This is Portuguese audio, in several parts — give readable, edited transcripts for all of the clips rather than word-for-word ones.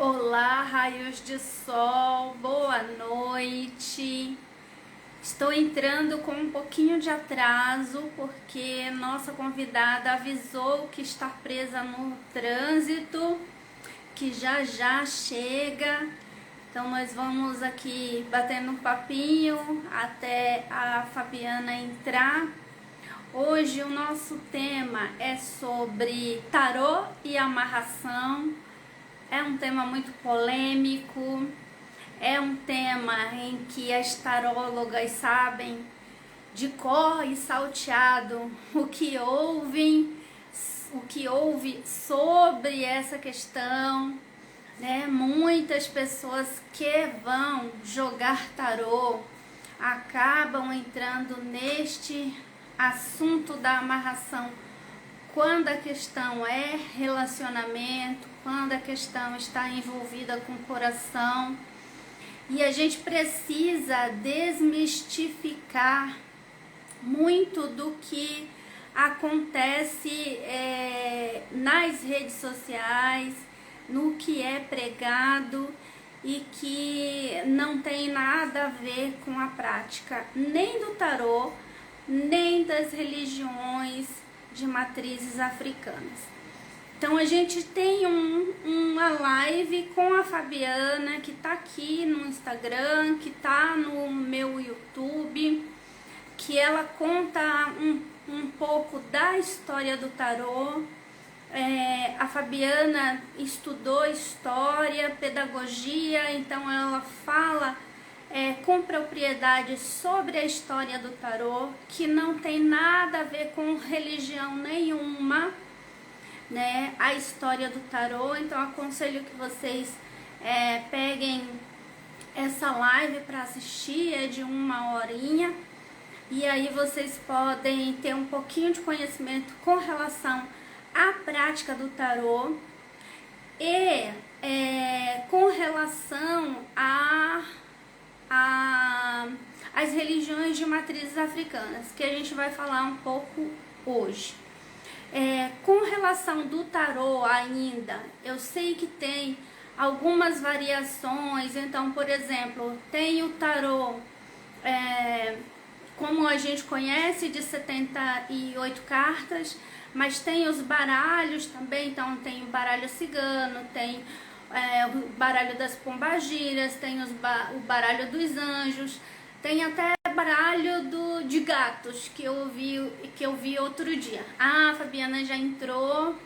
Olá, raios de sol, boa noite. Estou entrando com um pouquinho de atraso porque nossa convidada avisou que está presa no trânsito, que já já chega. Então nós vamos aqui batendo um papinho até a Fabiana entrar. Hoje o nosso tema é sobre tarô e amarração. É um tema muito polêmico, é um tema em que as tarólogas sabem de cor e salteado o que houve sobre essa questão, né? Muitas pessoas que vão jogar tarô acabam entrando neste assunto da amarração quando a questão é relacionamento, quando a questão está envolvida com o coração. E a gente precisa desmistificar muito do que acontece nas redes sociais, no que é pregado e que não tem nada a ver com a prática nem do tarô, nem das religiões de matrizes africanas. Então a gente tem uma live com a Fabiana que tá aqui no Instagram, que tá no meu YouTube, que ela conta um pouco da história do tarô. A Fabiana estudou história, pedagogia, então ela fala com propriedade sobre a história do tarô, que não tem nada a ver com religião nenhuma, né? A história do tarô. Então aconselho que vocês peguem essa live para assistir, é de 1 horinha, e aí vocês podem ter um pouquinho de conhecimento com relação à prática do tarô e com relação às religiões de matrizes africanas, que a gente vai falar um pouco hoje. Com relação do tarô ainda, eu sei que tem algumas variações. Então, por exemplo, tem o tarô como a gente conhece, de 78 cartas, mas tem os baralhos também. Então tem o baralho cigano, tem o baralho das pombagiras, tem o baralho dos anjos, tem até baralho de gatos que eu vi outro dia. Ah, a Fabiana já entrou,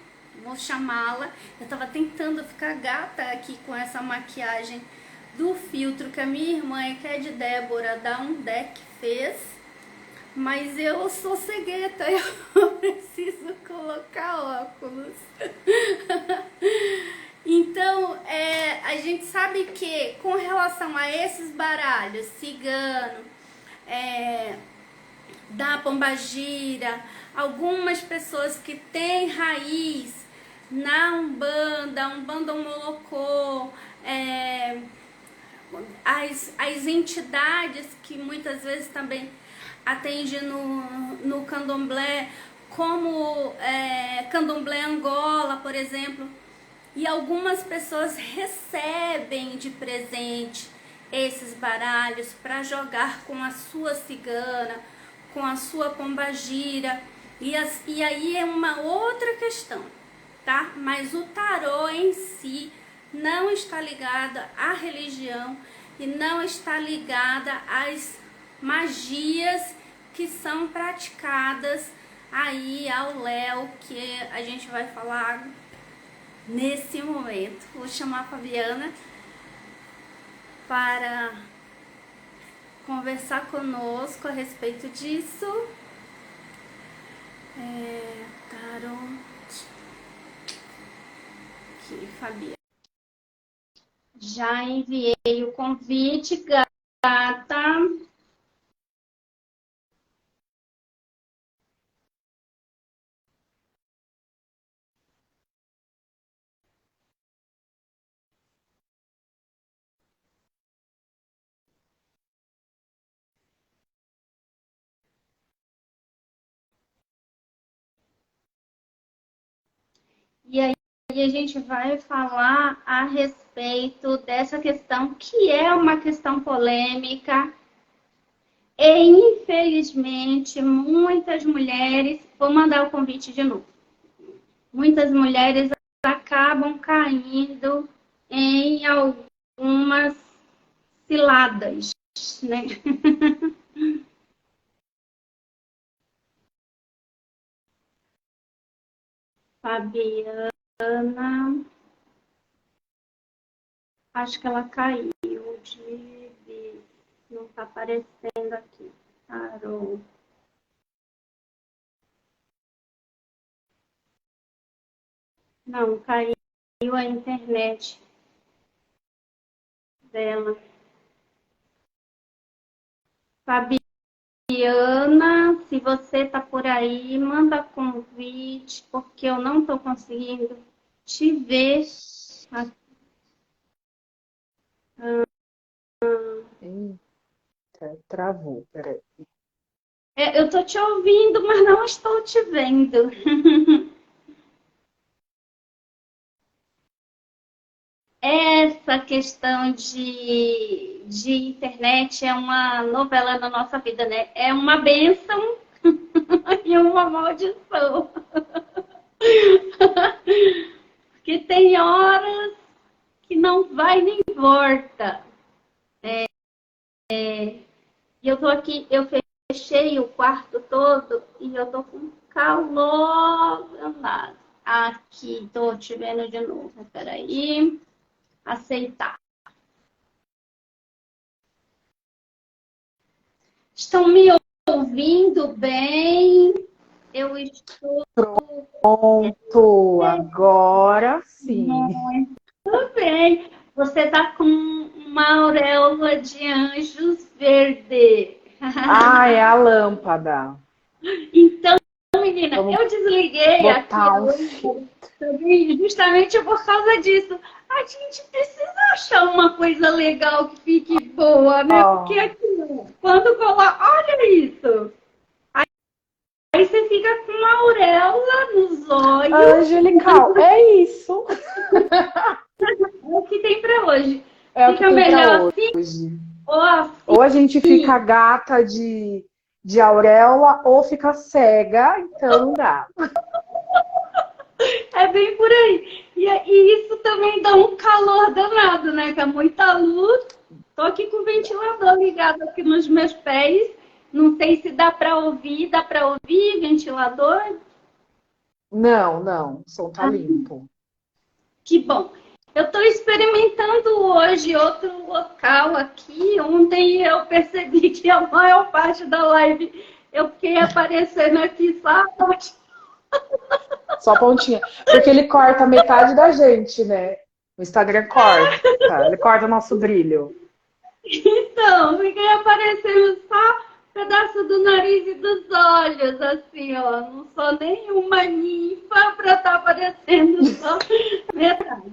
vou chamá-la. Eu tava tentando ficar gata aqui com essa maquiagem do filtro que a minha irmã, que é de Débora, da Undec, fez. Mas eu sou cegueta, eu preciso colocar óculos. Então, a gente sabe que com relação a esses baralhos, cigano, da pombagira, algumas pessoas que têm raiz na Umbanda Molocô, as entidades que muitas vezes também atendem no candomblé, como candomblé Angola, por exemplo, e algumas pessoas recebem de presente esses baralhos para jogar com a sua cigana, com a sua pombagira, e aí é uma outra questão, tá? Mas o tarô em si não está ligada à religião e não está ligada às magias que são praticadas aí ao léu, que a gente vai falar nesse momento. Vou chamar a Fabiana para conversar conosco a respeito disso. Tarô. Aqui, Fabiana. Já enviei o convite, gata. E aí a gente vai falar a respeito dessa questão, que é uma questão polêmica. E, infelizmente, muitas mulheres, vou mandar o convite de novo, muitas mulheres acabam caindo em algumas ciladas, né? Fabiana, acho que ela caiu não está aparecendo aqui. Parou. Não, caiu a internet dela. Fabiana, se você tá por aí, manda convite, porque eu não tô conseguindo te ver. Eita, travou, peraí. Eu tô te ouvindo, mas não estou te vendo. Essa questão de internet é uma novela na nossa vida, né? É uma bênção e uma maldição. Porque tem horas que não vai nem volta. E eu tô aqui, eu fechei o quarto todo e eu tô com calor danado. Aqui, tô te vendo de novo. Peraí. Aceitar. Estão me ouvindo bem? Eu estou Pronto, agora sim. muito bem. Você está com uma auréola de anjos verde. Ah, é a lâmpada. Então, menina, Vamos eu desliguei aqui a botar um lâmpada filtro. também justamente por causa disso. A gente precisa achar uma coisa legal que fique boa, né? Porque Ó, aqui, quando coloca, olha isso. Aí você fica com uma auréola nos olhos. angelical, é isso. É o que tem para hoje. É o que Fica tem para melhor assim hoje. ou assim. Ou a gente fica gata de auréola, ou fica cega, então não dá. É bem por aí. E isso também dá um calor danado, né? Que é muita luz. Tô aqui com o ventilador ligado aqui nos meus pés. Não sei se dá para ouvir. Dá para ouvir ventilador? Não, não, o som tá Ah, limpo. que bom. Eu estou experimentando hoje outro local aqui. Ontem eu percebi que a maior parte da live eu fiquei aparecendo aqui só. Só pontinha. Porque ele corta metade da gente, né? O Instagram corta. Ele corta o nosso brilho. Então, fiquei aparecendo só um pedaço do nariz e dos olhos, assim, ó. Não sou nenhuma ninfa para estar aparecendo só metade.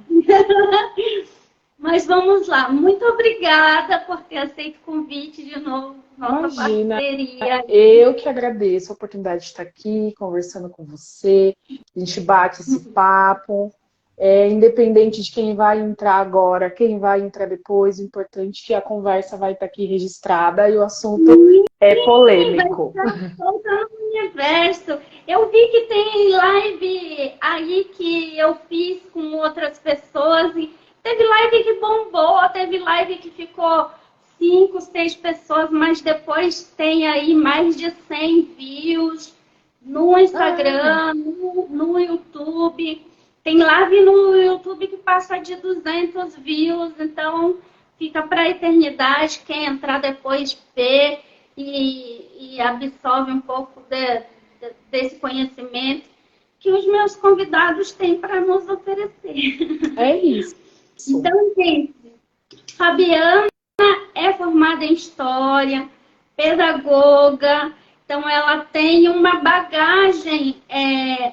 Mas vamos lá. Muito obrigada por ter aceito o convite de novo, nossa Imagina, parceria. eu que agradeço a oportunidade de estar aqui conversando com você. A gente bate esse papo. Independente de quem vai entrar agora, quem vai entrar depois, o importante é que a conversa vai estar aqui registrada e o assunto é Vai polêmico. estar soltando no universo. Eu vi que tem live aí que eu fiz com outras pessoas e teve live que bombou, teve live que ficou 5, 6 pessoas, mas depois tem aí mais de 100 views no Ah, Instagram, no YouTube. Tem live no YouTube que passa de 200 views, então fica para a eternidade. Quem entrar depois vê e absorve um pouco desse conhecimento que os meus convidados têm para nos oferecer. é isso. Então, gente, Fabiana é formada em História, pedagoga, então ela tem uma bagagem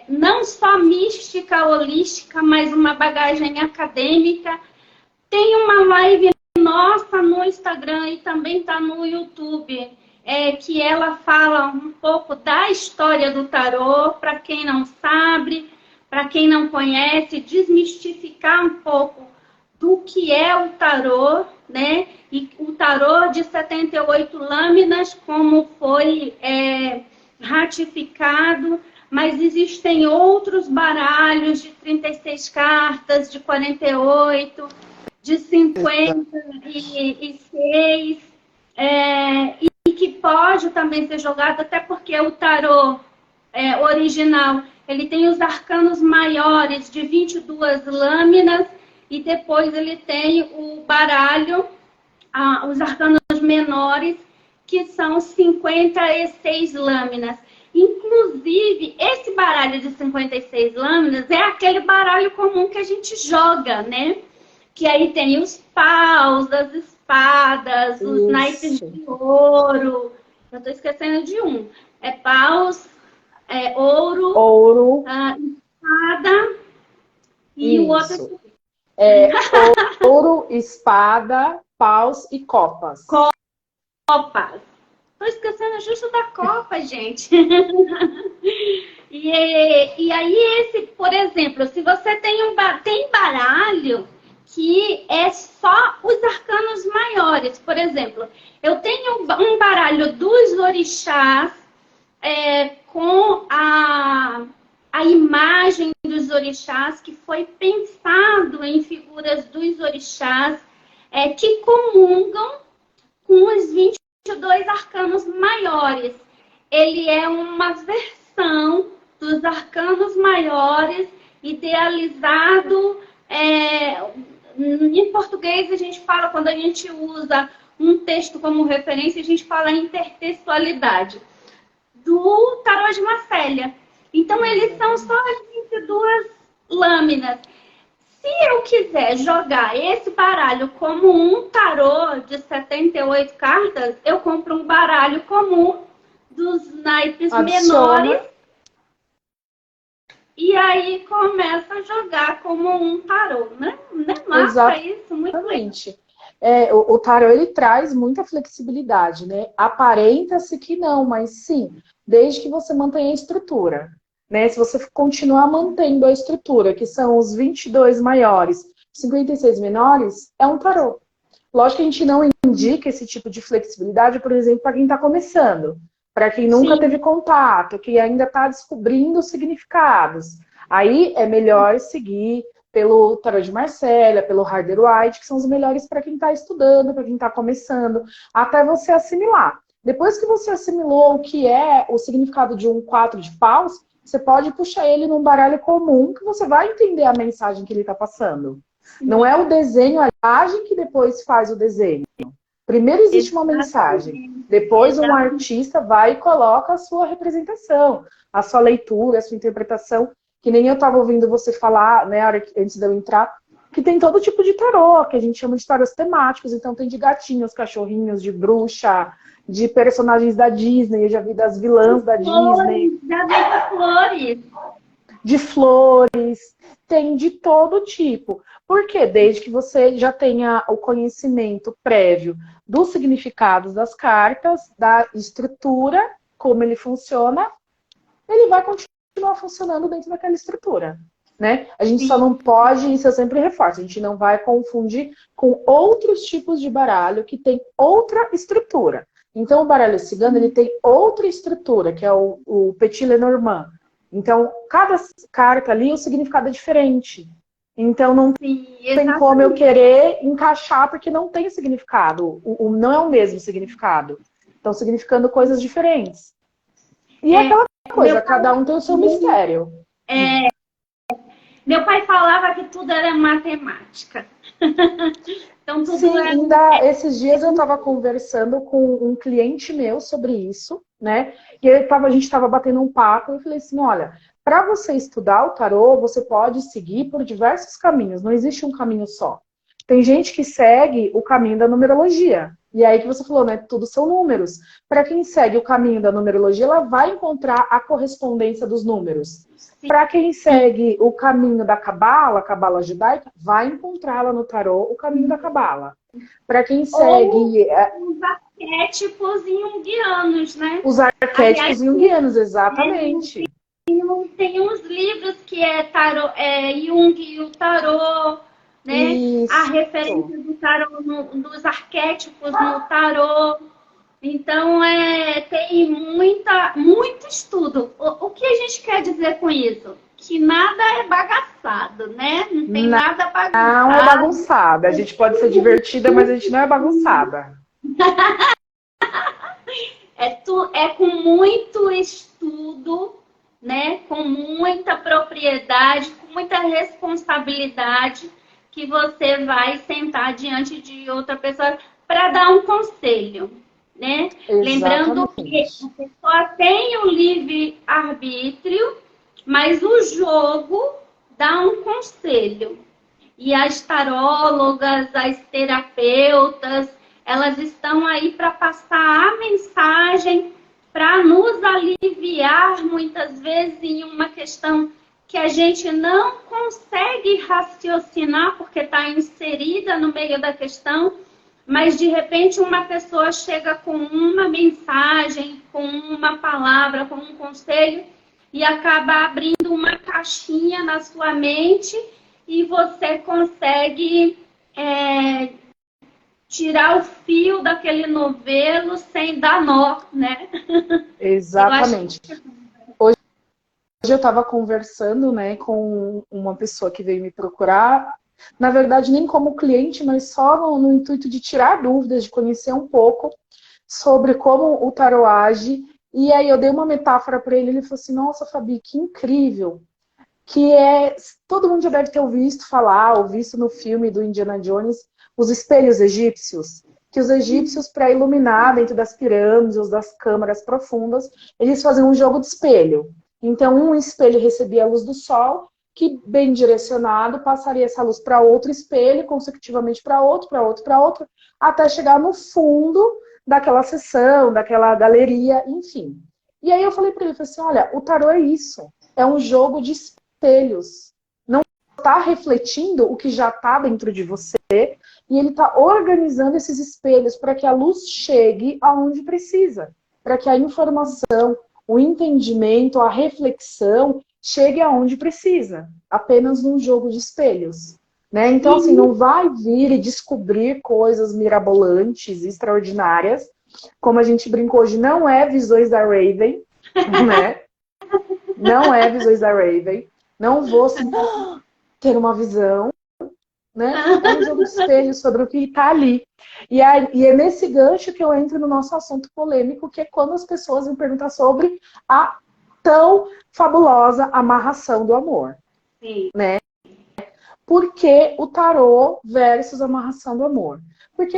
não só mística, holística, mas uma bagagem acadêmica. Tem uma live nossa no Instagram e também está no YouTube, que ela fala um pouco da história do tarô, para quem não sabe, para quem não conhece, desmistificar um pouco do que é o tarô, né? E o tarô de 78 lâminas, como foi ratificado, mas existem outros baralhos de 36 cartas, de 48, de 56, e que pode também ser jogado, até porque o tarô original, ele tem os arcanos maiores de 22 lâminas, e depois ele tem o baralho, os arcanos menores, que são 56 lâminas. Inclusive, esse baralho de 56 lâminas é aquele baralho comum que a gente joga, né? Que aí tem os paus, as espadas, os naipes de ouro. Eu tô esquecendo de um. É paus, ouro, espada e o outro... Ouro, espada, paus e copas. Copas. Tô esquecendo justo da copa, gente. E aí, esse, por exemplo, se você tem tem baralho que é só os arcanos maiores. Por exemplo, eu tenho um baralho dos orixás com a imagem dos orixás, que foi pensado em figuras dos orixás que comungam com os 22 arcanos maiores. Ele é uma versão dos arcanos maiores, idealizado. Em português, a gente fala, quando a gente usa um texto como referência, a gente fala intertextualidade, do tarô de Marcélia. Então, eles são só as 22 lâminas. Se eu quiser jogar esse baralho como um tarô de 78 cartas, eu compro um baralho comum dos naipes menores e aí começa a jogar como um tarô, né? Massa isso, muito legal. O tarô, ele traz muita flexibilidade, né? Aparenta-se que não, mas sim, desde que você mantenha a estrutura. Né? Se você continuar mantendo a estrutura, que são os 22 maiores, 56 menores, é um tarô. Lógico que a gente não indica esse tipo de flexibilidade, por exemplo, para quem está começando, para quem nunca teve contato, que ainda está descobrindo os significados. Aí é melhor seguir pelo tarô de Marcélia, pelo Rider-Waite, que são os melhores para quem está estudando, para quem está começando, até você assimilar. Depois que você assimilou o que é o significado de um 4 de paus, você pode puxar ele num baralho comum, que você vai entender a mensagem que ele está passando. Não é o desenho, a imagem que depois faz o desenho. Primeiro existe uma mensagem, depois um artista vai e coloca a sua representação, a sua leitura, a sua interpretação, que nem eu estava ouvindo você falar, né, antes de eu entrar, que tem todo tipo de tarô, que a gente chama de tarôs temáticos, então tem de gatinhos, cachorrinhos, de bruxa, de personagens da Disney, eu já vi das vilãs da Disney. De flores, tem de todo tipo. Por quê? Desde que você já tenha o conhecimento prévio dos significados das cartas, da estrutura, como ele funciona, ele vai continuar funcionando dentro daquela estrutura. Né? A gente só não pode, isso eu sempre reforço, a gente não vai confundir com outros tipos de baralho que tem outra estrutura. Então, o baralho cigano, ele tem outra estrutura, que é o Petit Lenormand. Então, cada carta ali, o significado é diferente. Então, não tem como eu querer encaixar, porque não tem significado. Não é o mesmo significado. Estão significando coisas diferentes. E é aquela coisa, cada um tem o seu mistério. Meu pai falava que tudo era matemática. Então, tudo Sim, ainda esses dias eu estava conversando com um cliente meu sobre isso, né? E a gente estava batendo um papo e eu falei assim, olha, para você estudar o tarô, você pode seguir por diversos caminhos, não existe um caminho só. Tem gente que segue o caminho da numerologia. E aí que você falou, né? Tudo são números. Para quem segue o caminho da numerologia, ela vai encontrar a correspondência dos números. Para quem segue o caminho da cabala, a cabala judaica, vai encontrar lá no tarô o caminho da cabala. Para quem segue... os arquétipos junguianos, né? Os arquétipos junguianos, exatamente. tem uns livros que é tarô, Jung e o tarô, né? Isso. A referência do tarô, dos arquétipos no tarô. Então, tem muito estudo. O que a gente quer dizer com isso? Que nada é bagaçado, né? Não tem nada Não é bagunçado. bagunçada. A gente pode ser divertida, mas a gente não é bagunçada. É com muito estudo, né? Com muita propriedade, com muita responsabilidade, que você vai sentar diante de outra pessoa para dar um conselho, né? Lembrando que a pessoa tem o livre-arbítrio, mas o jogo dá um conselho. E as tarólogas, as terapeutas, elas estão aí para passar a mensagem, para nos aliviar muitas vezes em uma questão que a gente não consegue raciocinar porque está inserida no meio da questão, mas de repente uma pessoa chega com uma mensagem, com uma palavra, com um conselho e acaba abrindo uma caixinha na sua mente e você consegue tirar o fio daquele novelo sem dar nó, né? Exatamente. Hoje eu estava conversando, né, com uma pessoa que veio me procurar, na verdade nem como cliente, mas só no intuito de tirar dúvidas, de conhecer um pouco sobre como o tarô age. E aí eu dei uma metáfora para ele falou assim, nossa, Fabi, que incrível, que todo mundo já deve ter ouvido falar, ou visto no filme do Indiana Jones, os espelhos egípcios, que os egípcios, para iluminar dentro das pirâmides, das câmaras profundas, eles faziam um jogo de espelho. Então, um espelho recebia a luz do sol, que, bem direcionado, passaria essa luz para outro espelho, consecutivamente para outro, para outro, para outro, até chegar no fundo daquela sessão, daquela galeria, enfim. E aí eu falei para ele, falei assim, olha, o tarô é isso, é um jogo de espelhos. Não está refletindo o que já está dentro de você, e ele está organizando esses espelhos para que a luz chegue aonde precisa, para que a informação, o entendimento, a reflexão chegue aonde precisa, apenas num jogo de espelhos. Né? Então, assim, não vai vir e descobrir coisas mirabolantes, extraordinárias, como a gente brincou hoje, não é Visões da Raven, né? Não é Visões da Raven. Não vou assim, ter uma visão, né? É um jogo de espelho sobre o que está ali. E é nesse gancho que eu entro no nosso assunto polêmico, que é quando as pessoas me perguntam sobre a tão fabulosa amarração do amor. Sim. Né? Por que o tarô versus amarração do amor? Porque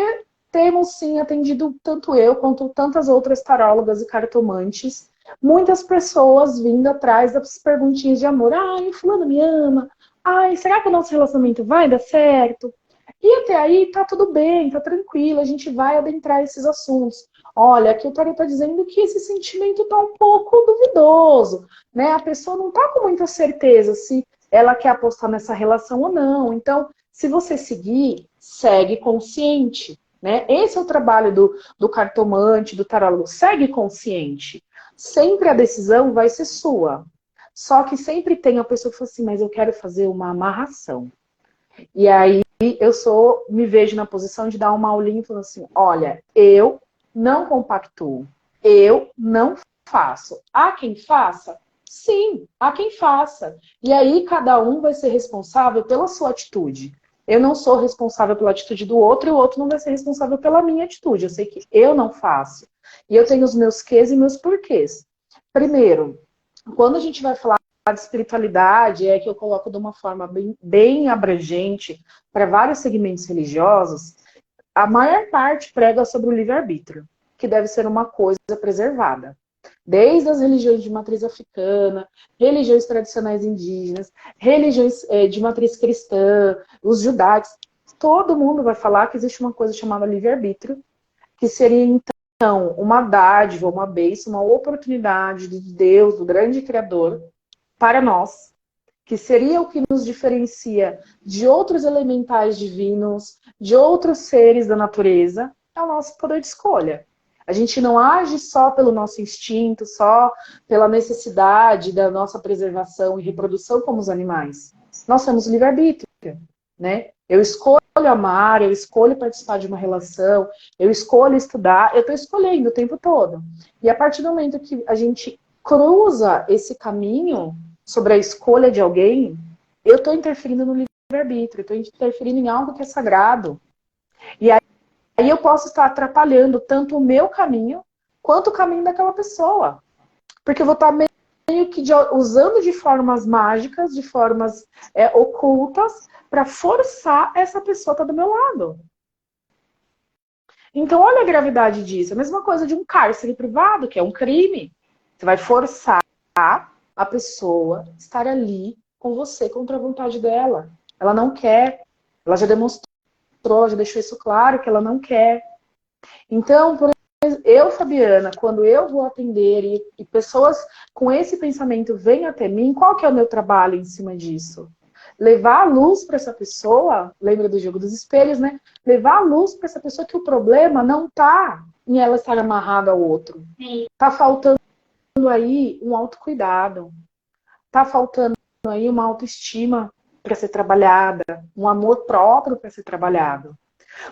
temos sim atendido, tanto eu quanto tantas outras tarólogas e cartomantes, muitas pessoas vindo atrás das perguntinhas de amor. Ai, fulano me ama. Ai, será que o nosso relacionamento vai dar certo? E até aí tá tudo bem, tá tranquilo, a gente vai adentrar esses assuntos. Olha, aqui o tarô tá dizendo que esse sentimento tá um pouco duvidoso, né? A pessoa não tá com muita certeza se ela quer apostar nessa relação ou não. Então, se você seguir, segue consciente, né? Esse é o trabalho do cartomante, do tarólogo. Segue consciente. Sempre a decisão vai ser sua. Só que sempre tem a pessoa que fala assim, mas eu quero fazer uma amarração. E aí me vejo na posição de dar uma aulinha e falar assim, olha, eu não compactuo, eu não faço. Há quem faça? Sim, há quem faça. E aí cada um vai ser responsável pela sua atitude. Eu não sou responsável pela atitude do outro e o outro não vai ser responsável pela minha atitude. Eu sei que eu não faço. E eu tenho os meus quês e meus porquês. Primeiro, quando a gente vai falar de espiritualidade, é que eu coloco de uma forma bem abrangente para vários segmentos religiosos, a maior parte prega sobre o livre-arbítrio, que deve ser uma coisa preservada. Desde as religiões de matriz africana, religiões tradicionais indígenas, religiões de matriz cristã, os judaicos, todo mundo vai falar que existe uma coisa chamada livre-arbítrio, que seria então uma dádiva, uma bênção, uma oportunidade de Deus, do grande Criador, para nós, que seria o que nos diferencia de outros elementais divinos, de outros seres da natureza, é o nosso poder de escolha. A gente não age só pelo nosso instinto, só pela necessidade da nossa preservação e reprodução como os animais. Nós temos livre-arbítrio, né? Eu escolho amar, eu escolho participar de uma relação, eu escolho estudar, eu estou escolhendo o tempo todo. E a partir do momento que a gente cruza esse caminho sobre a escolha de alguém, eu estou interferindo no livre-arbítrio, eu estou interferindo em algo que é sagrado. E aí eu posso estar atrapalhando tanto o meu caminho, quanto o caminho daquela pessoa. Porque eu vou estar meio que usando de formas mágicas, de formas ocultas, para forçar essa pessoa a estar do meu lado. Então, olha a gravidade disso. A mesma coisa de um cárcere privado, que é um crime. Você vai forçar a pessoa a estar ali com você contra a vontade dela. Ela não quer. Ela já demonstrou, já deixou isso claro que ela não quer. Então, por exemplo, eu, Fabiana, quando eu vou atender e pessoas com esse pensamento vêm até mim, qual que é o meu trabalho em cima disso? Levar a luz para essa pessoa, lembra do jogo dos espelhos, né? Levar a luz para essa pessoa que o problema não está em ela estar amarrada ao outro. Está faltando aí um autocuidado. Está faltando aí uma autoestima para ser trabalhada, um amor próprio para ser trabalhado.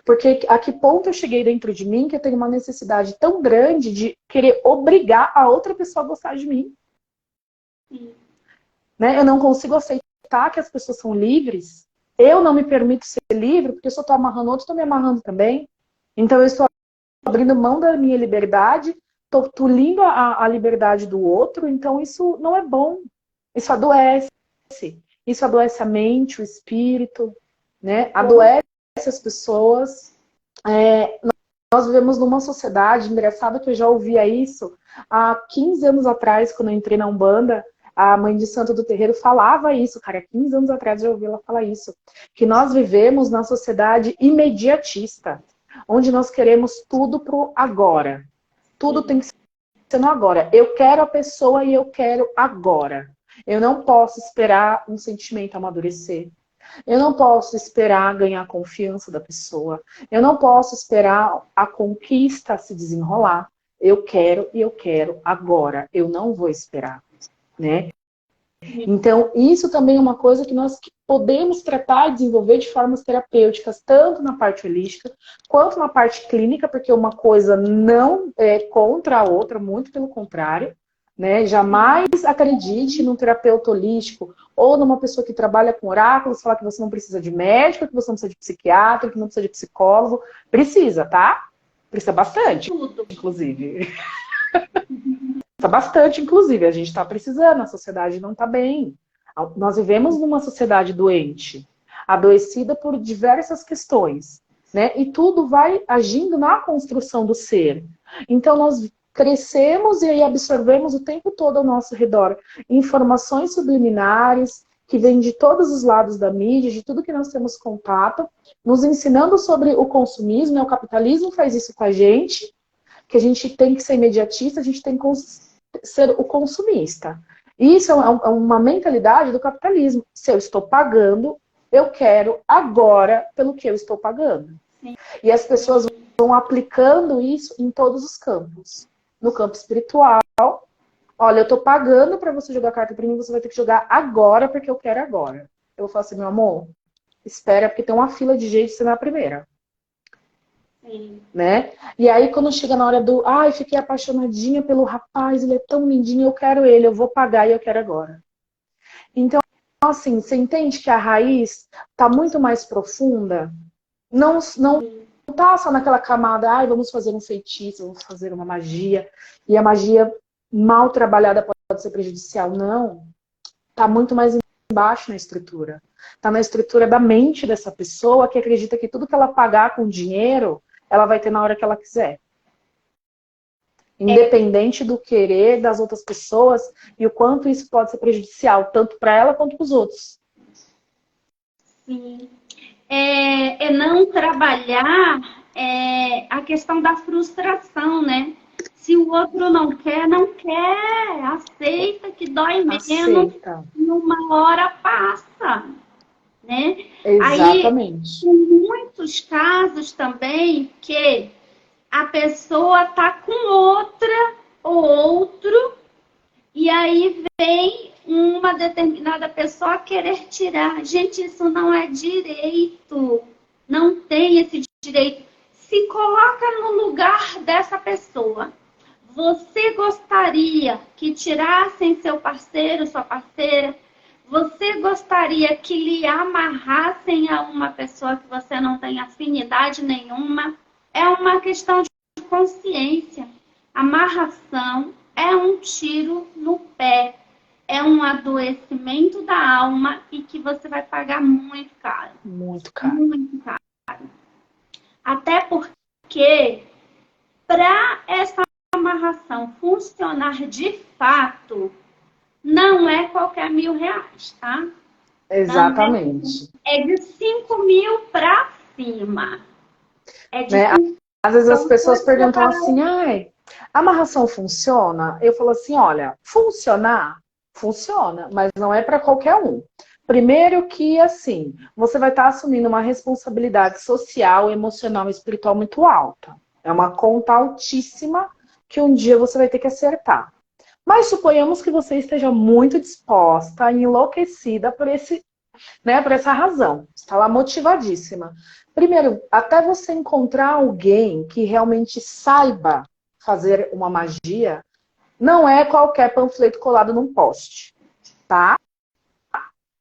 Porque a que ponto eu cheguei dentro de mim que eu tenho uma necessidade tão grande de querer obrigar a outra pessoa a gostar de mim? Né? Eu não consigo aceitar que as pessoas são livres. Eu não me permito ser livre, porque se eu estou amarrando outro, estou me amarrando também. Então eu estou abrindo mão da minha liberdade, estou tolindo a liberdade do outro, então isso não é bom. Isso adoece. Isso adoece a mente, o espírito, né? Adoece as pessoas. Nós vivemos numa sociedade, engraçado que eu já ouvia isso há 15 anos atrás, quando eu entrei na Umbanda, a mãe de santo do terreiro falava isso, cara, 15 anos atrás eu ouvi ela falar isso, que nós vivemos na sociedade imediatista, onde nós queremos tudo pro agora. Tudo tem que ser no agora. Eu quero a pessoa e eu quero agora. Eu não posso esperar um sentimento amadurecer. Eu não posso esperar ganhar a confiança da pessoa. Eu não posso esperar a conquista se desenrolar. Eu quero e eu quero agora. Eu não vou esperar, né? Então, isso também é uma coisa que nós podemos tratar e desenvolver de formas terapêuticas, tanto na parte holística, quanto na parte clínica, porque uma coisa não é contra a outra, muito pelo contrário. Né? Jamais acredite num terapeuta holístico ou numa pessoa que trabalha com oráculos, falar que você não precisa de médico, que você não precisa de psiquiatra, que não precisa de psicólogo. Precisa, tá? Precisa bastante, inclusive. Precisa bastante, inclusive. A gente está precisando, a sociedade não está bem. Nós vivemos numa sociedade doente, adoecida por diversas questões, né? E tudo vai agindo na construção do ser. Então, nós crescemos e aí absorvemos o tempo todo ao nosso redor informações subliminares que vêm de todos os lados da mídia, de tudo que nós temos contato, nos ensinando sobre o consumismo, né? O capitalismo faz isso com a gente, que a gente tem que ser imediatista, a gente tem que ser o consumista. Isso é uma mentalidade do capitalismo. Se eu estou pagando, eu quero agora pelo que eu estou pagando. Sim. E as pessoas vão aplicando isso em todos os campos. No campo espiritual, olha, eu estou pagando para você jogar carta para mim, você vai ter que jogar agora porque eu quero agora. Eu vou falar assim, meu amor, espera porque tem uma fila de gente, você não é a primeira. Sim. Né? E aí quando chega na hora do, ai, fiquei apaixonadinha pelo rapaz, ele é tão lindinho, eu quero ele, eu vou pagar e eu quero agora. Então, assim, você entende que a raiz está muito mais profunda? Não tá só naquela camada, ai, vamos fazer um feitiço, vamos fazer uma magia, e a magia mal trabalhada pode ser prejudicial. Não. Tá muito mais embaixo na estrutura. Tá na estrutura da mente dessa pessoa que acredita que tudo que ela pagar com dinheiro, ela vai ter na hora que ela quiser. Independente do querer das outras pessoas e o quanto isso pode ser prejudicial, tanto para ela quanto para os outros. Sim. É não trabalhar a questão da frustração, né? Se o outro não quer, não quer. Aceita que dói menos, numa hora passa. Né? Exatamente. Aí, tem muitos casos também que a pessoa tá com outra ou outro, e aí vem uma determinada pessoa querer tirar. Gente, isso não é direito. Não tem esse direito. Se coloca no lugar dessa pessoa. Você gostaria que tirassem seu parceiro, sua parceira? Você gostaria que lhe amarrassem a uma pessoa que você não tem afinidade nenhuma? É uma questão de consciência. Amarração é um tiro no pé. É um adoecimento da alma e que você vai pagar muito caro. Muito caro. Muito caro. Até porque, para essa amarração funcionar de fato, não é qualquer R$ 1.000, tá? Exatamente. É de 5.000 para cima. É de Né? Às vezes as pessoas perguntam para... assim, ai, a amarração funciona? Eu falo assim, olha, funcionar? Funciona, mas não é para qualquer um. Primeiro que, assim, você vai estar assumindo uma responsabilidade social, emocional e espiritual muito alta. É uma conta altíssima que um dia você vai ter que acertar. Mas suponhamos que você esteja muito disposta, enlouquecida por por essa razão. Você está lá motivadíssima. Primeiro, até você encontrar alguém que realmente saiba fazer uma magia, não é qualquer panfleto colado num poste, tá?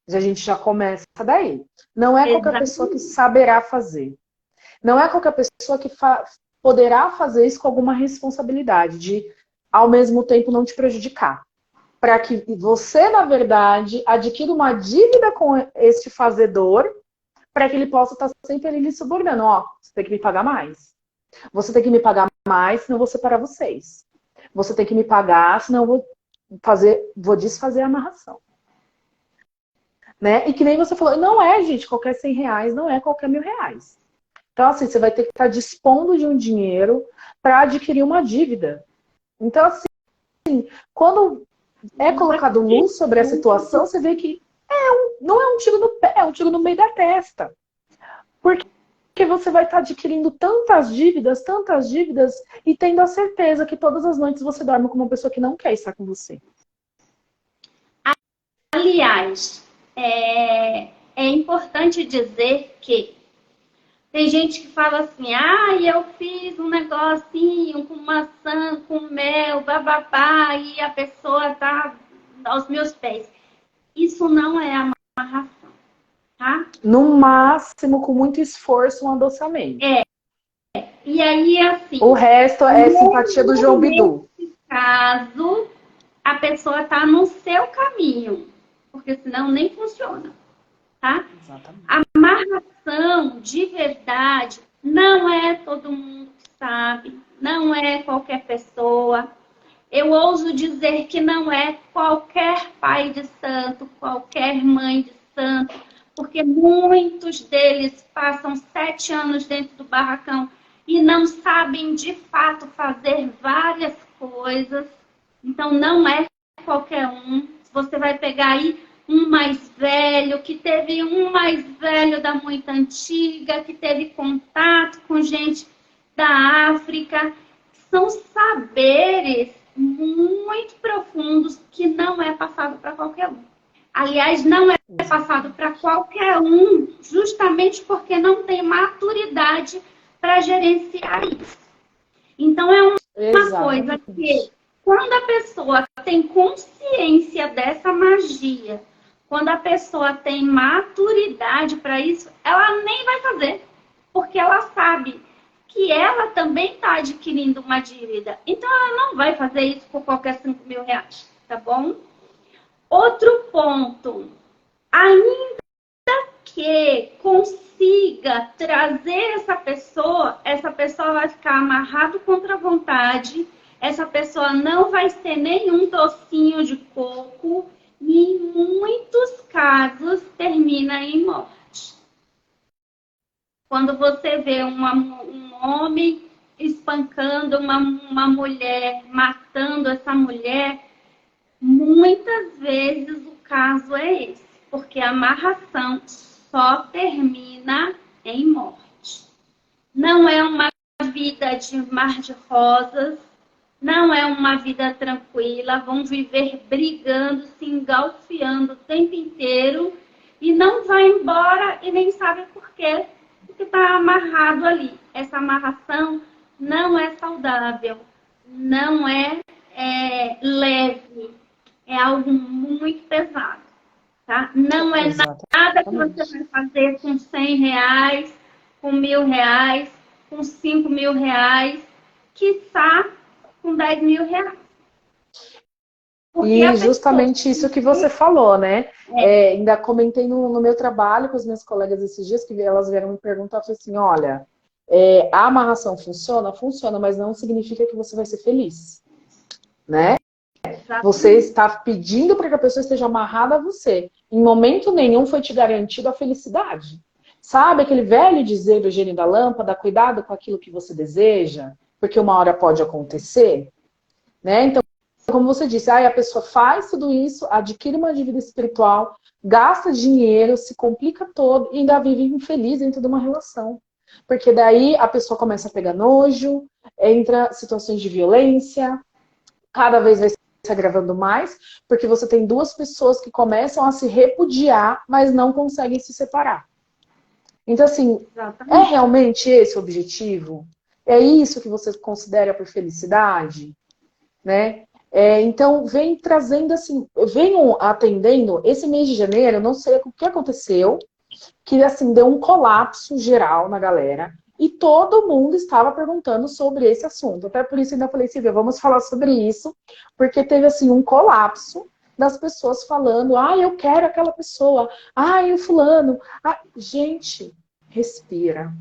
A gente já começa daí. Não é qualquer pessoa que saberá fazer. Não é qualquer pessoa que poderá fazer isso com alguma responsabilidade, de, ao mesmo tempo, não te prejudicar. Para que você, na verdade, adquira uma dívida com este fazedor, para que ele possa estar sempre ali lhe subornando. Ó, você tem que me pagar mais. Você tem que me pagar mais, senão eu vou separar vocês. Você tem que me pagar, senão eu vou desfazer a amarração. Né? E que nem você falou, não é, gente, qualquer R$ 100, não é qualquer R$ 1.000. Então, assim, você vai ter que estar dispondo de um dinheiro para adquirir uma dívida. Então, assim, quando é colocado luz sobre a situação, você vê que não é um tiro no pé, é um tiro no meio da testa. Porque você vai estar adquirindo tantas dívidas, e tendo a certeza que todas as noites você dorme com uma pessoa que não quer estar com você. Aliás, é importante dizer que tem gente que fala assim, eu fiz um negocinho com maçã, com mel, bababá, e a pessoa tá aos meus pés. Isso não é amarração, tá? No máximo, com muito esforço, um adoçamento. E aí, assim... O resto é simpatia do João Bidu. Nesse caso, a pessoa tá no seu caminho, porque senão nem funciona, tá? Exatamente. A amarração de verdade não é todo mundo que sabe, não é qualquer pessoa. Eu ouso dizer que não é qualquer pai de santo, qualquer mãe de santo, porque muitos deles passam 7 anos dentro do barracão e não sabem de fato fazer várias coisas. Então não é qualquer um. Você vai pegar aí um mais velho, que teve um mais velho da muito antiga, que teve contato com gente da África. São saberes muito profundos que não é passado para qualquer um. Aliás, não é passado para qualquer um, justamente porque não tem maturidade para gerenciar isso. Então, é uma coisa que, quando a pessoa tem consciência dessa magia, quando a pessoa tem maturidade para isso, ela nem vai fazer, porque ela sabe que ela também está adquirindo uma dívida. Então, ela não vai fazer isso por qualquer R$ 5.000, tá bom? Outro ponto, ainda que consiga trazer essa pessoa vai ficar amarrado contra a vontade, essa pessoa não vai ser nenhum docinho de coco e em muitos casos termina em morte. Quando você vê um homem espancando uma mulher, matando essa mulher, muitas vezes o caso é esse, porque a amarração só termina em morte. Não é uma vida de mar de rosas, não é uma vida tranquila, vão viver brigando, se engalfiando o tempo inteiro e não vai embora e nem sabe por quê, porque está amarrado ali. Essa amarração não é saudável, não é, leve, é algo muito pesado, tá? Não é nada que você vai fazer com R$ 100, com R$ 1.000, com R$ 5.000, quiçá com R$ 10.000. E justamente isso que você falou, né? Ainda comentei no meu trabalho com as minhas colegas esses dias, que elas vieram me perguntar, eu falei assim, olha, a amarração funciona? Funciona, mas não significa que você vai ser feliz, né? Exatamente. Você está pedindo para que a pessoa esteja amarrada a você. Em momento nenhum foi te garantido a felicidade. Sabe aquele velho dizer do gênio da lâmpada, cuidado com aquilo que você deseja, porque uma hora pode acontecer, né? Então, como você disse, a pessoa faz tudo isso, adquire uma dívida espiritual, gasta dinheiro, se complica todo e ainda vive infeliz dentro de uma relação. Porque daí a pessoa começa a pegar nojo, entra situações de violência, cada vez vai se agravando mais, porque você tem duas pessoas que começam a se repudiar, mas não conseguem se separar. Então, assim, é realmente esse o objetivo? É isso que você considera por felicidade? Né? Então, vem trazendo assim, venham atendendo, esse mês de janeiro, eu não sei o que aconteceu, que assim, deu um colapso geral na galera, e todo mundo estava perguntando sobre esse assunto. Até por isso ainda falei, Silvia, vamos falar sobre isso, porque teve assim um colapso das pessoas falando, eu quero aquela pessoa, o fulano. Gente, respira.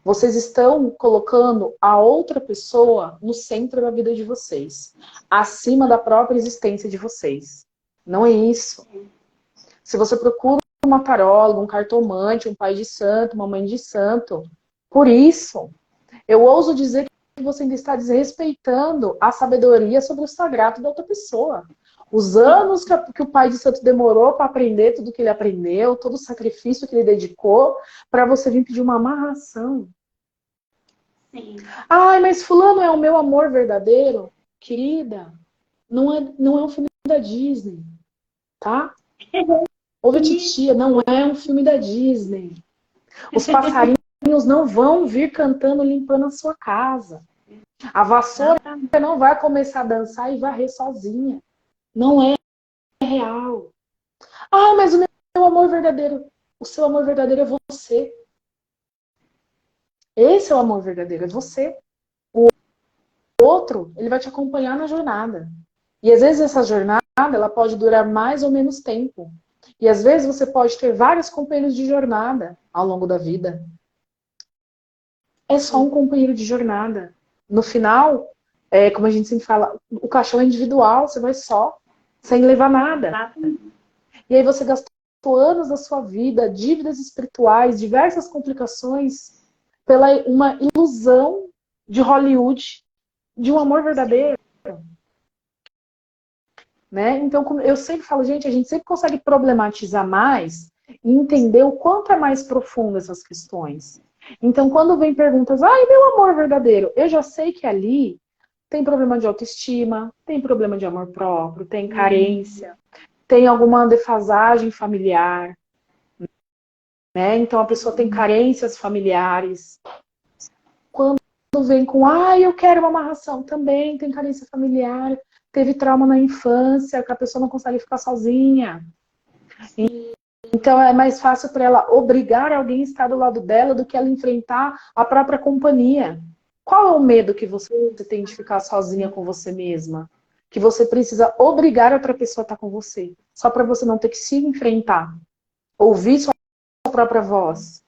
Vocês estão colocando a outra pessoa no centro da vida de vocês, acima da própria existência de vocês. Não é isso. Se você procura uma taróloga, um cartomante, um pai de santo, uma mãe de santo, por isso, eu ouso dizer que você ainda está desrespeitando a sabedoria sobre o sagrado da outra pessoa. Os anos que o pai de santo demorou para aprender tudo que ele aprendeu, todo o sacrifício que ele dedicou, para você vir pedir uma amarração. Sim. Mas fulano é o meu amor verdadeiro? Querida, não é um filme da Disney, tá? Ouve, titia, não é um filme da Disney. Os passarinhos não vão vir cantando, limpando a sua casa. A vassoura não vai começar a dançar e varrer sozinha. Não é real. Mas o meu amor verdadeiro, o seu amor verdadeiro é você. Esse é o amor verdadeiro, é você. O outro, ele vai te acompanhar na jornada. E às vezes essa jornada, ela pode durar mais ou menos tempo. E às vezes você pode ter vários companheiros de jornada ao longo da vida. É só um companheiro de jornada. No final, como a gente sempre fala, o caixão é individual, você vai só, sem levar nada. E aí você gastou anos da sua vida, dívidas espirituais, diversas complicações, pela uma ilusão de Hollywood, de um amor verdadeiro. Né? Então, eu sempre falo, gente, a gente sempre consegue problematizar mais e entender o quanto é mais profundo essas questões. Então, quando vem perguntas, meu amor verdadeiro, eu já sei que ali tem problema de autoestima, tem problema de amor próprio, tem carência, tem alguma defasagem familiar, né? Então a pessoa tem carências familiares. Quando vem com, eu quero uma amarração, também tem carência familiar, teve trauma na infância, que a pessoa não consegue ficar sozinha. Então é mais fácil para ela obrigar alguém a estar do lado dela do que ela enfrentar a própria companhia. Qual é o medo que você tem de ficar sozinha com você mesma? Que você precisa obrigar outra pessoa a estar com você, só para você não ter que se enfrentar. Ouvir sua própria voz.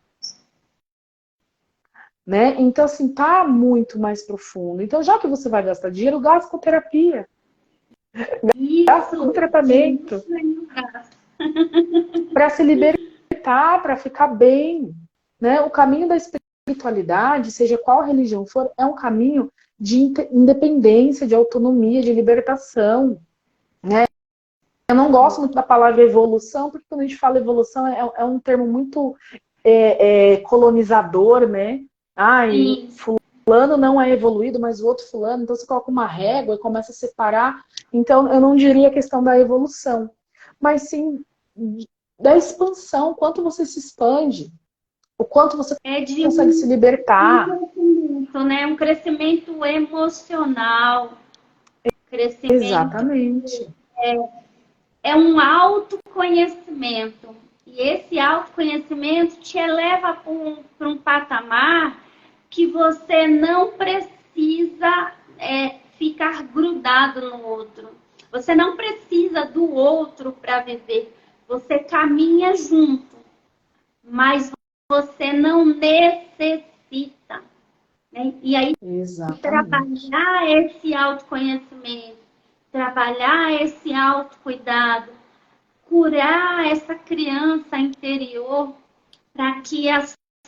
Né? Então, assim, tá muito mais profundo. Então, já que você vai gastar dinheiro, gasta com terapia. Gasta com tratamento. Para se libertar, para ficar bem. Né? O caminho da espiritualidade, seja qual religião for, é um caminho de independência, de autonomia, de libertação. Né? Eu não gosto muito da palavra evolução, porque quando a gente fala evolução é um termo muito colonizador, né? fulano não é evoluído, mas o outro fulano, então você coloca uma régua e começa a separar. Então, eu não diria a questão da evolução, mas sim da expansão, quanto você se expande, o quanto você consegue se libertar. Né? Um crescimento emocional, crescimento Exatamente. é um autoconhecimento. E esse autoconhecimento te eleva para um patamar que você não precisa ficar grudado no outro. Você não precisa do outro para viver. Você caminha junto, mas você não necessita. Né? E aí, Exatamente. trabalhar esse autoconhecimento, trabalhar esse autocuidado, curar essa criança interior para que a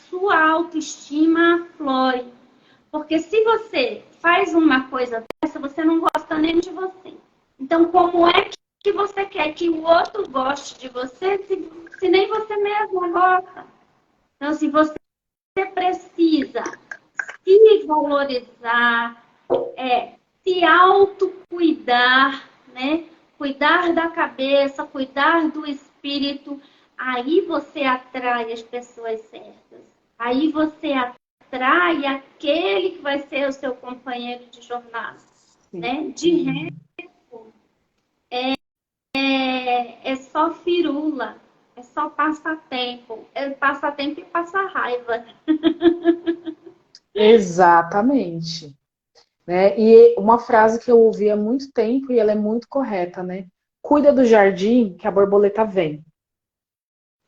sua autoestima aflore. Porque se você faz uma coisa dessa, você não gosta nem de você. Então, como é que você quer que o outro goste de você se nem você mesma gosta? Então, se você precisa se valorizar, se autocuidar, né? Cuidar da cabeça, cuidar do espírito, aí você atrai as pessoas certas. Aí você atrai aquele que vai ser o seu companheiro de jornada, né? De resto, é só firula, é só passatempo. É passatempo e passa raiva. Exatamente. Né? E uma frase que eu ouvi há muito tempo e ela é muito correta, né? Cuida do jardim que a borboleta vem.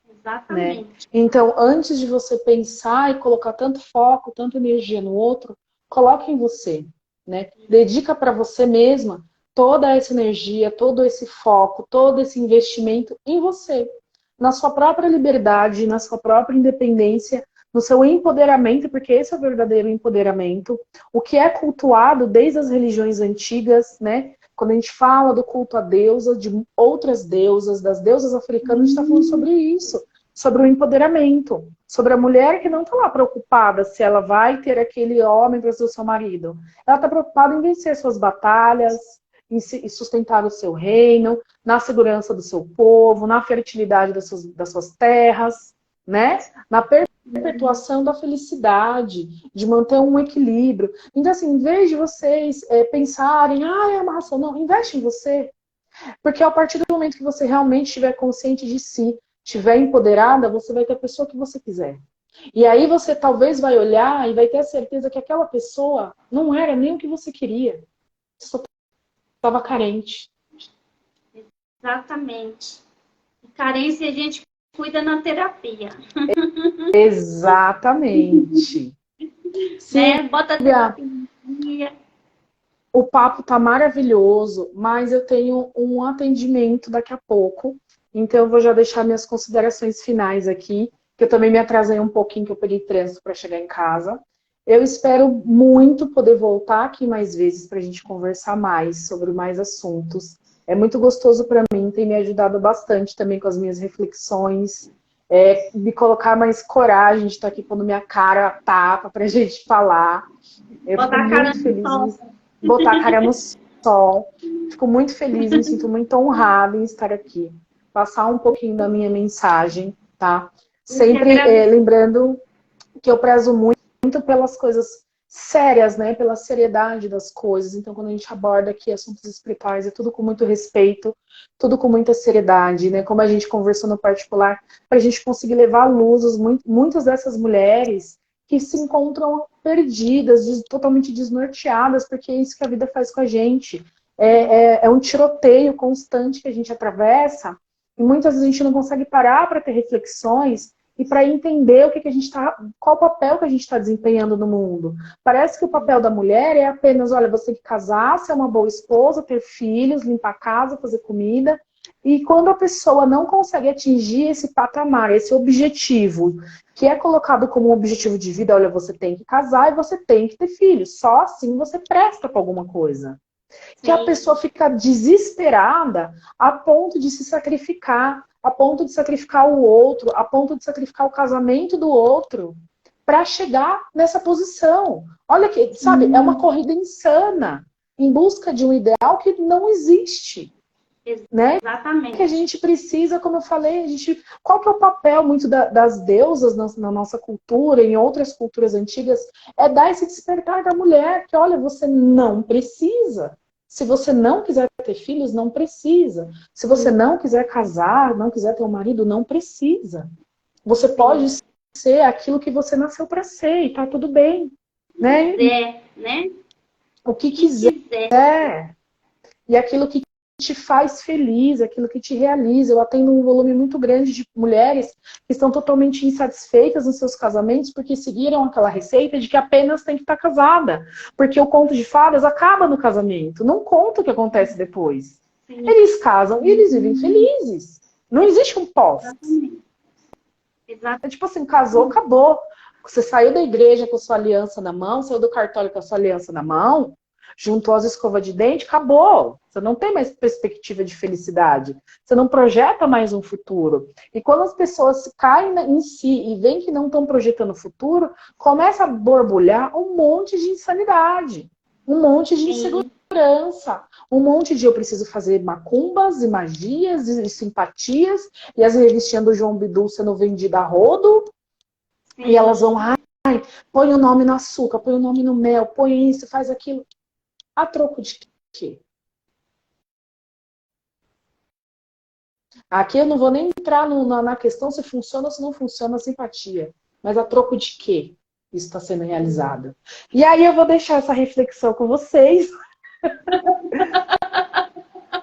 Né? Exatamente. Então, antes de você pensar e colocar tanto foco, tanta energia no outro, coloque em você, né? Dedica para você mesma toda essa energia, todo esse foco, todo esse investimento em você, na sua própria liberdade, na sua própria independência, no seu empoderamento, porque esse é o verdadeiro empoderamento, o que é cultuado desde as religiões antigas, né? Quando a gente fala do culto à deusa, de outras deusas, das deusas africanas, a gente está falando sobre isso, sobre o empoderamento, sobre a mulher que não está lá preocupada se ela vai ter aquele homem para ser o seu marido. Ela está preocupada em vencer suas batalhas, em sustentar o seu reino, na segurança do seu povo, na fertilidade das suas terras, né? Na perpetuação da felicidade, de manter um equilíbrio. Então, assim, em vez de vocês pensarem, é uma ração, não, investe em você. Porque a partir do momento que você realmente estiver consciente de si, estiver empoderada, você vai ter a pessoa que você quiser. E aí você talvez vai olhar e vai ter a certeza que aquela pessoa não era nem o que você queria. Você só estava carente. Exatamente. Carência a gente cuida na terapia. Exatamente. Né? Bota a Silvia, terapia. o papo tá maravilhoso, mas eu tenho um atendimento daqui a pouco. Então eu vou já deixar minhas considerações finais aqui, que eu também me atrasei um pouquinho, que eu peguei trânsito para chegar em casa. Eu espero muito poder voltar aqui mais vezes para a gente conversar mais sobre mais assuntos. É muito gostoso para mim, tem me ajudado bastante também com as minhas reflexões, me colocar mais coragem de estar aqui pondo minha cara tapa para a gente falar. Eu fico Botar a cara muito no feliz sol. em botar a cara no sol. Fico muito feliz, me sinto muito honrada em estar aqui. Passar um pouquinho da minha mensagem, tá? Sempre lembrando que eu prezo muito pelas coisas sérias, né? Pela seriedade das coisas. Então, quando a gente aborda aqui assuntos espirituais, é tudo com muito respeito, tudo com muita seriedade, né? Como a gente conversou no particular, para a gente conseguir levar à luz muitas dessas mulheres que se encontram perdidas, totalmente desnorteadas, porque é isso que a vida faz com a gente. É um tiroteio constante que a gente atravessa, e muitas vezes a gente não consegue parar para ter reflexões e para entender o que a gente está, qual o papel que a gente está desempenhando no mundo. Parece que o papel da mulher é apenas, olha, você tem que casar, ser uma boa esposa, ter filhos, limpar a casa, fazer comida. E quando a pessoa não consegue atingir esse patamar, esse objetivo, que é colocado como um objetivo de vida, olha, você tem que casar e você tem que ter filhos. Só assim você presta para alguma coisa. Sim. Que a pessoa fica desesperada a ponto de se sacrificar, a ponto de sacrificar o outro, a ponto de sacrificar o casamento do outro, para chegar nessa posição. Olha que, sabe, é uma corrida insana em busca de um ideal que não existe. Né? Exatamente. Que a gente precisa, como eu falei, qual que é o papel muito das deusas na nossa cultura, em outras culturas antigas, é dar esse despertar da mulher, que olha, você não precisa. Se você não quiser ter filhos, não precisa. Se você não quiser casar, não quiser ter um marido, não precisa. Você pode ser aquilo que você nasceu para ser e tá tudo bem. Né? Né? O que quiser. E aquilo que te faz feliz, aquilo que te realiza. Eu atendo um volume muito grande de mulheres que estão totalmente insatisfeitas nos seus casamentos porque seguiram aquela receita de que apenas tem que estar casada. Porque o conto de fadas acaba no casamento, não conta o que acontece depois. Sim. Eles casam e eles vivem felizes. Não existe um pós. Exato. É tipo assim, casou, acabou. Você saiu da igreja com a sua aliança na mão, saiu do cartório com a sua aliança na mão, juntou as escovas de dente, acabou. Você não tem mais perspectiva de felicidade. Você não projeta mais um futuro. E quando as pessoas caem em si e veem que não estão projetando o futuro, começa a borbulhar um monte de insanidade, um monte de insegurança, um monte de eu preciso fazer macumbas e magias e simpatias, e as revistinhas do João Bidu sendo vendidas a rodo, e elas vão, põe o nome no açúcar, põe o nome no mel, põe isso, faz aquilo. A troco de quê? Aqui eu não vou nem entrar na questão se funciona ou se não funciona a simpatia. Mas a troco de quê isso está sendo realizado? E aí eu vou deixar essa reflexão com vocês.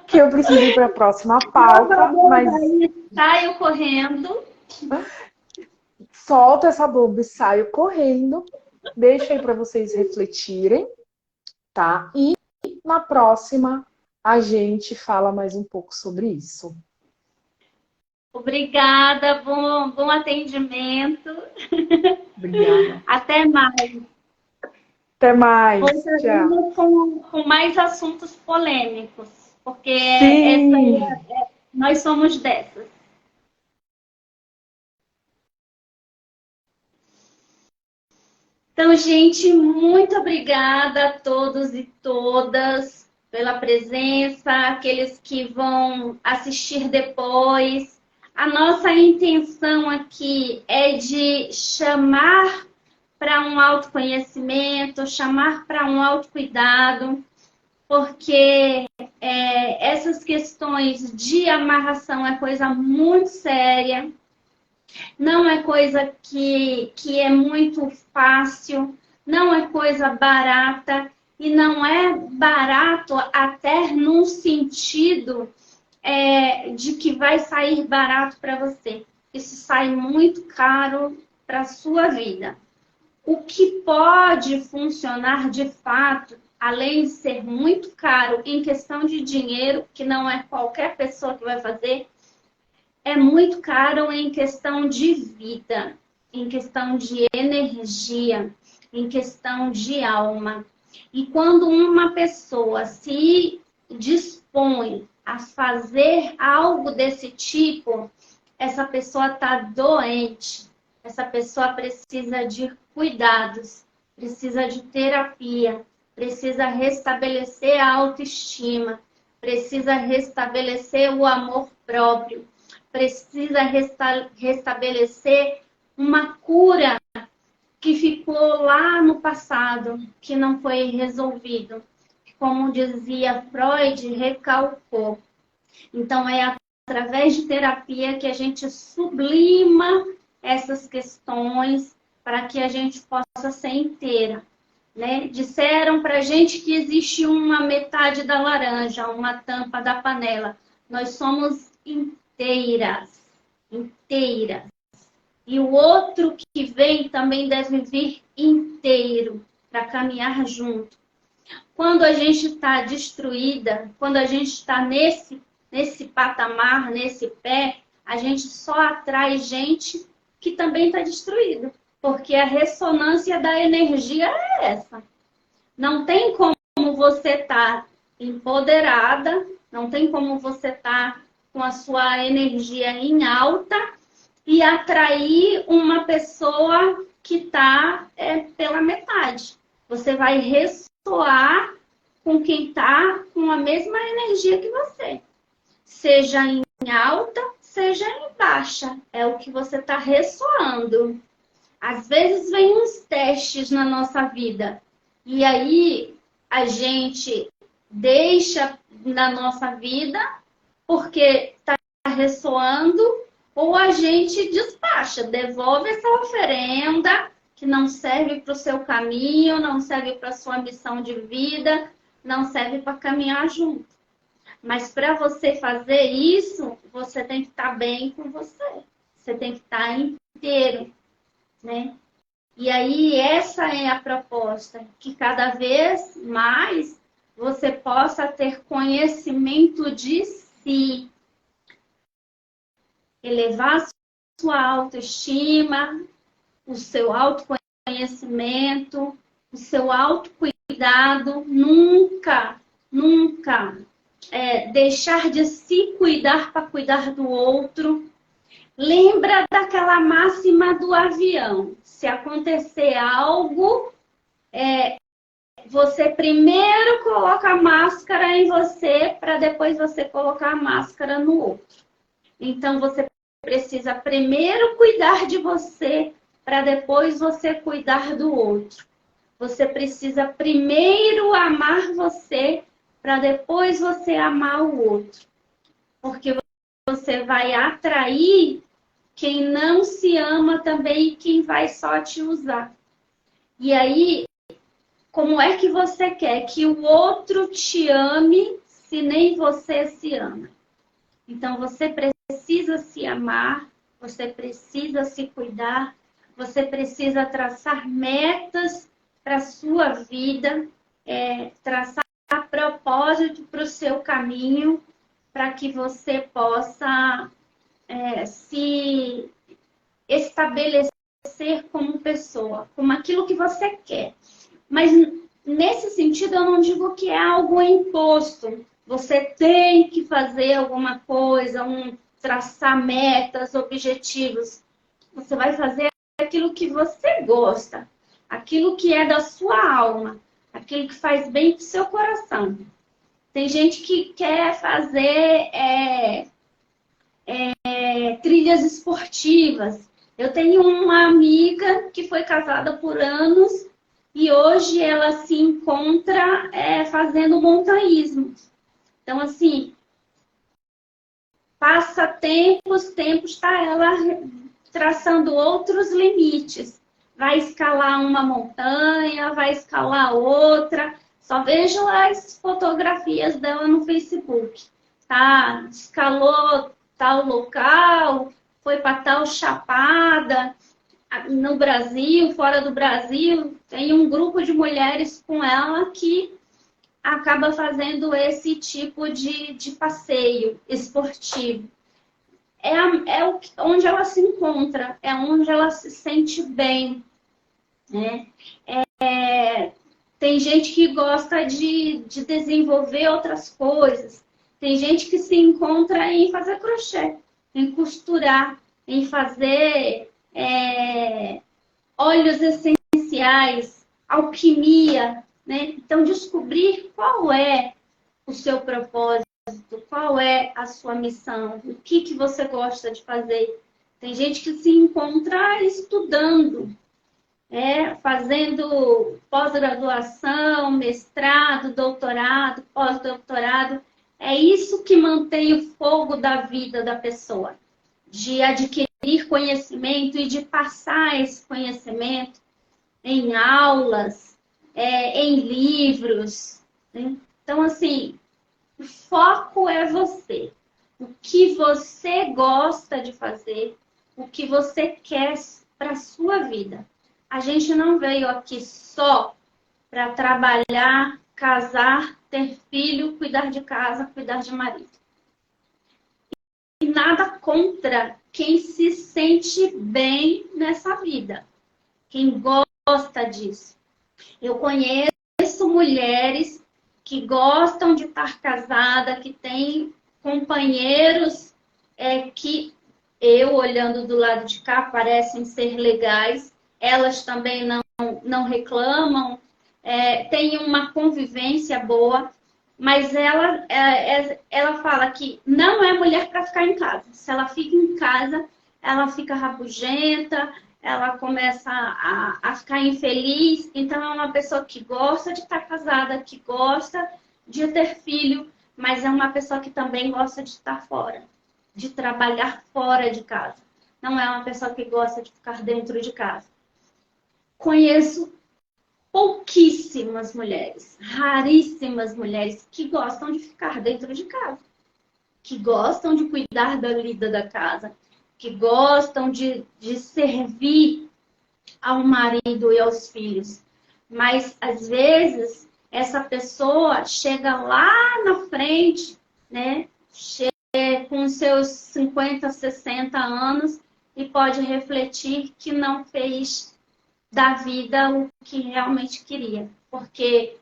Que eu preciso ir para a próxima pauta. Mas saio correndo. Solta essa bomba e saio correndo. Deixa aí para vocês refletirem. Tá? E na próxima a gente fala mais um pouco sobre isso. Obrigada, bom atendimento. Obrigada. Até mais. Até mais. Com mais assuntos polêmicos, porque nós somos dessas. Então, gente, muito obrigada a todos e todas pela presença, aqueles que vão assistir depois. A nossa intenção aqui é de chamar para um autoconhecimento, chamar para um autocuidado, porque essas questões de amarração é coisa muito séria. Não é coisa que é muito fácil, não é coisa barata, e não é barato até num sentido de que vai sair barato para você. Isso sai muito caro para a sua vida. O que pode funcionar de fato, além de ser muito caro em questão de dinheiro, que não é qualquer pessoa que vai fazer, é muito caro em questão de vida, em questão de energia, em questão de alma. E quando uma pessoa se dispõe a fazer algo desse tipo, essa pessoa está doente, essa pessoa precisa de cuidados, precisa de terapia, precisa restabelecer a autoestima, precisa restabelecer o amor próprio, precisa restabelecer uma cura que ficou lá no passado, que não foi resolvido. Como dizia Freud, recalcou. Então, é através de terapia que a gente sublima essas questões para que a gente possa ser inteira. Né? Disseram para a gente que existe uma metade da laranja, uma tampa da panela. Nós somos inteiras. E o outro que vem também deve vir inteiro para caminhar junto. Quando a gente está destruída, quando a gente está nesse patamar, nesse pé, a gente só atrai gente que também está destruída. Porque a ressonância da energia é essa. Não tem como você estar empoderada, não tem como você estar com a sua energia em alta e atrair uma pessoa que está pela metade. Você vai ressoar com quem está com a mesma energia que você. Seja em alta, seja em baixa. É o que você está ressoando. Às vezes vem uns testes na nossa vida. E aí a gente deixa na nossa vida porque está ressoando, ou a gente despacha, devolve essa oferenda que não serve para o seu caminho, não serve para a sua missão de vida, não serve para caminhar junto. Mas para você fazer isso, você tem que estar bem com você. Você tem que estar inteiro, né? E aí essa é a proposta, que cada vez mais você possa ter conhecimento de si, elevar a sua autoestima, o seu autoconhecimento, o seu autocuidado. Nunca deixar de se cuidar para cuidar do outro. Lembra daquela máxima do avião. Se acontecer algo, você primeiro coloca a máscara em você para depois você colocar a máscara no outro. Então, você precisa primeiro cuidar de você para depois você cuidar do outro. Você precisa primeiro amar você para depois você amar o outro. Porque você vai atrair quem não se ama também e quem vai só te usar. E aí, como é que você quer que o outro te ame se nem você se ama? Então, você precisa se amar, você precisa se cuidar, você precisa traçar metas para a sua vida, traçar propósito para o seu caminho, para que você possa se estabelecer como pessoa, como aquilo que você quer. Mas nesse sentido eu não digo que é algo imposto. Você tem que fazer alguma coisa, traçar metas, objetivos. Você vai fazer aquilo que você gosta, aquilo que é da sua alma, aquilo que faz bem para o seu coração. Tem gente que quer fazer trilhas esportivas. Eu tenho uma amiga que foi casada por anos e hoje ela se encontra fazendo montanhismo. Então, assim, passa tempos, está ela traçando outros limites. Vai escalar uma montanha, vai escalar outra. Só vejo as fotografias dela no Facebook. Tá? Escalou tal local, foi para tal chapada. No Brasil, fora do Brasil, tem um grupo de mulheres com ela que acaba fazendo esse tipo de passeio esportivo. Onde ela se encontra, é onde ela se sente bem, né? Tem gente que gosta de desenvolver outras coisas. Tem gente que se encontra em fazer crochê, em costurar, em fazer óleos essenciais, alquimia, né? Então, descobrir qual é o seu propósito, qual é a sua missão, o que você gosta de fazer. Tem gente que se encontra estudando, fazendo pós-graduação, mestrado, doutorado, pós-doutorado. É isso que mantém o fogo da vida da pessoa, de adquirir conhecimento e de passar esse conhecimento em aulas, em livros, né? Então, assim, o foco é você. O que você gosta de fazer, o que você quer para a sua vida. A gente não veio aqui só para trabalhar, casar, ter filho, cuidar de casa, cuidar de marido. E nada contra quem se sente bem nessa vida. Quem gosta disso. Eu conheço mulheres que gostam de estar casada, que têm companheiros que eu, olhando do lado de cá, parecem ser legais, elas também não reclamam, tem uma convivência boa, mas ela fala que não é mulher para ficar em casa. Se ela fica em casa, ela fica rabugenta, ela começa a ficar infeliz. Então, é uma pessoa que gosta de estar casada, que gosta de ter filho, mas é uma pessoa que também gosta de estar fora, de trabalhar fora de casa. Não é uma pessoa que gosta de ficar dentro de casa. Conheço pouquíssimas mulheres, raríssimas mulheres que gostam de ficar dentro de casa, que gostam de cuidar da vida da casa, que gostam de servir ao marido e aos filhos. Mas, às vezes, essa pessoa chega lá na frente, né? Chega com seus 50, 60 anos e pode refletir que não fez da vida o que realmente queria. Porque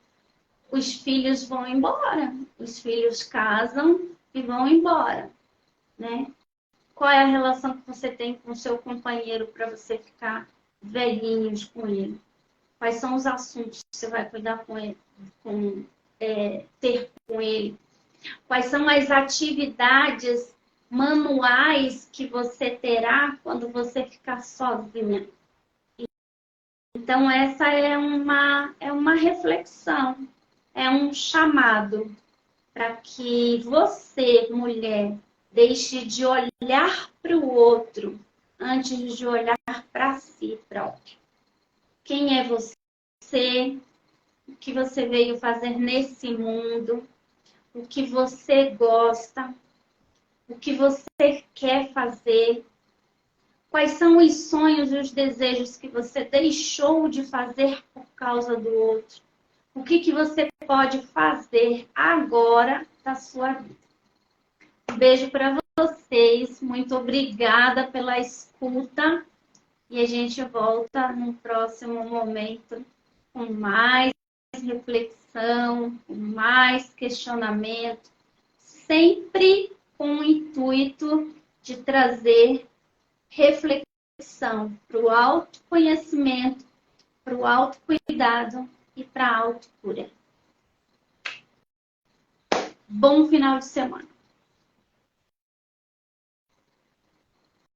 os filhos vão embora, os filhos casam e vão embora, né? Qual é a relação que você tem com o seu companheiro para você ficar velhinhos com ele? Quais são os assuntos que você vai cuidar com ele, ter com ele? Quais são as atividades manuais que você terá quando você ficar sozinha? Então, essa é uma reflexão, é um chamado para que você, mulher, deixe de olhar para o outro antes de olhar para si próprio. Quem é você? O que você veio fazer nesse mundo? O que você gosta? O que você quer fazer? Quais são os sonhos e os desejos que você deixou de fazer por causa do outro? O que você pode fazer agora da sua vida? Um beijo para vocês. Muito obrigada pela escuta. E a gente volta no próximo momento com mais reflexão, com mais questionamento, sempre com o intuito de trazer reflexão para o autoconhecimento, para o autocuidado e para a autocura. Bom final de semana.